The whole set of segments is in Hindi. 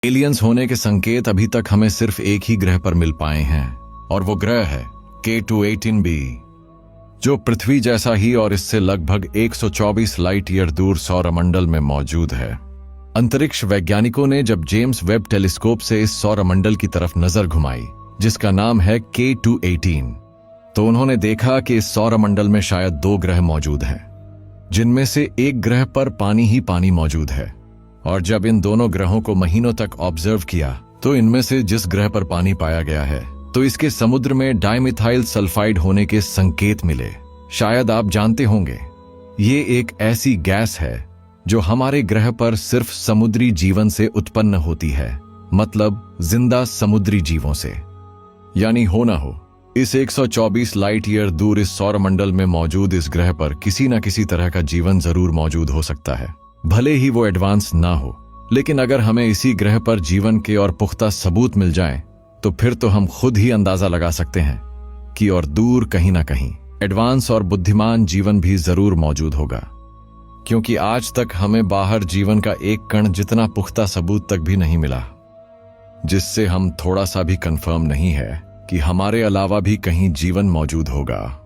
एलियंस होने के संकेत अभी तक हमें सिर्फ एक ही ग्रह पर मिल पाए हैं और वो ग्रह है K2-18b, जो पृथ्वी जैसा ही और इससे लगभग 124 लाइट ईयर दूर सौरमंडल में मौजूद है। अंतरिक्ष वैज्ञानिकों ने जब जेम्स वेब टेलीस्कोप से इस सौरमंडल की तरफ नजर घुमाई, जिसका नाम है K2-18, तो उन्होंने देखा कि इस सौरमंडल में शायद 2 ग्रह मौजूद हैं, जिनमें से एक ग्रह पर पानी ही पानी मौजूद है। और जब इन दोनों ग्रहों को महीनों तक ऑब्जर्व किया, तो इनमें से जिस ग्रह पर पानी पाया गया है, तो इसके समुद्र में डाइमिथाइल सल्फाइड होने के संकेत मिले। शायद आप जानते होंगे, ये एक ऐसी गैस है जो हमारे ग्रह पर सिर्फ समुद्री जीवन से उत्पन्न होती है, मतलब जिंदा समुद्री जीवों से। यानी हो ना हो, इस 124 लाइट ईयर दूर इस सौरमंडल में मौजूद इस ग्रह पर किसी न किसी तरह का जीवन जरूर मौजूद हो सकता है, भले ही वो एडवांस ना हो। लेकिन अगर हमें इसी ग्रह पर जीवन के और पुख्ता सबूत मिल जाएं, तो फिर तो हम खुद ही अंदाजा लगा सकते हैं कि और दूर कहीं ना कहीं एडवांस और बुद्धिमान जीवन भी जरूर मौजूद होगा। क्योंकि आज तक हमें बाहर जीवन का एक कण जितना पुख्ता सबूत तक भी नहीं मिला, जिससे हम थोड़ा सा भी कंफर्म नहीं है कि हमारे अलावा भी कहीं जीवन मौजूद होगा।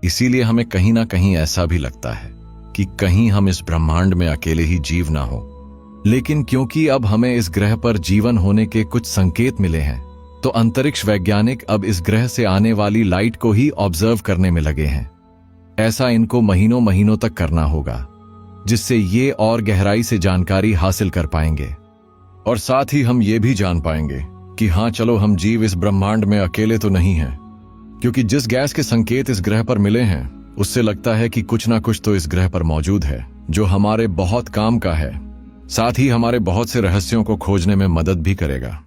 इसीलिए हमें कहीं ना कहीं ऐसा भी लगता है कि कहीं हम इस ब्रह्मांड में अकेले ही जीव ना हो। लेकिन क्योंकि अब हमें इस ग्रह पर जीवन होने के कुछ संकेत मिले हैं, तो अंतरिक्ष वैज्ञानिक अब इस ग्रह से आने वाली लाइट को ही ऑब्जर्व करने में लगे हैं। ऐसा इनको महीनों महीनों तक करना होगा, जिससे ये और गहराई से जानकारी हासिल कर पाएंगे। और साथ ही हम ये भी जान पाएंगे कि हाँ चलो, हम जीव इस ब्रह्मांड में अकेले तो नहीं हैं। क्योंकि जिस गैस के संकेत इस ग्रह पर मिले हैं, उससे लगता है कि कुछ ना कुछ तो इस ग्रह पर मौजूद है जो हमारे बहुत काम का है, साथ ही हमारे बहुत से रहस्यों को खोजने में मदद भी करेगा।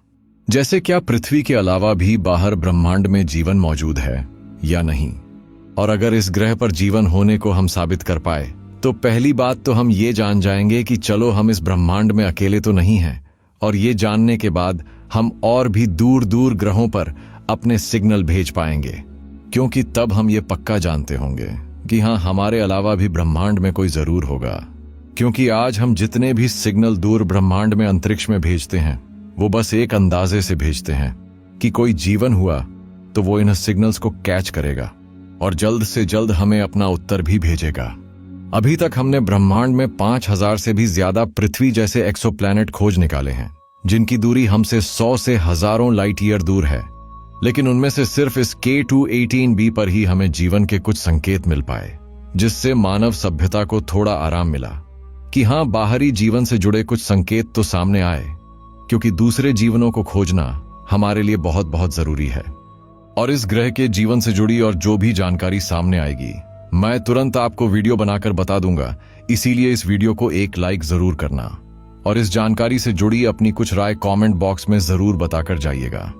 जैसे क्या पृथ्वी के अलावा भी बाहर ब्रह्मांड में जीवन मौजूद है या नहीं। और अगर इस ग्रह पर जीवन होने को हम साबित कर पाए, तो पहली बात तो हम ये जान जाएंगे कि चलो, हम इस ब्रह्मांड में अकेले तो नहीं हैं। और ये जानने के बाद हम और भी दूर दूर ग्रहों पर अपने सिग्नल भेज पाएंगे, क्योंकि तब हम ये पक्का जानते होंगे कि हाँ, हमारे अलावा भी ब्रह्मांड में कोई जरूर होगा। क्योंकि आज हम जितने भी सिग्नल दूर ब्रह्मांड में अंतरिक्ष में भेजते हैं, वो बस एक अंदाजे से भेजते हैं कि कोई जीवन हुआ तो वो इन सिग्नल्स को कैच करेगा और जल्द से जल्द हमें अपना उत्तर भी भेजेगा। अभी तक हमने ब्रह्मांड में 5000 से भी ज्यादा पृथ्वी जैसे एक्सोप्लैनेट खोज निकाले हैं, जिनकी दूरी हमसे 100 से हजारों लाइट ईयर दूर है। लेकिन उनमें से सिर्फ इस K2-18b पर ही हमें जीवन के कुछ संकेत मिल पाए, जिससे मानव सभ्यता को थोड़ा आराम मिला कि हाँ, बाहरी जीवन से जुड़े कुछ संकेत तो सामने आए। क्योंकि दूसरे जीवनों को खोजना हमारे लिए बहुत बहुत जरूरी है। और इस ग्रह के जीवन से जुड़ी और जो भी जानकारी सामने आएगी, मैं तुरंत आपको वीडियो बनाकर बता दूंगा। इसीलिए इस वीडियो को एक लाइक जरूर करना और इस जानकारी से जुड़ी अपनी कुछ राय कमेंट बॉक्स में जरूर बताकर जाइएगा।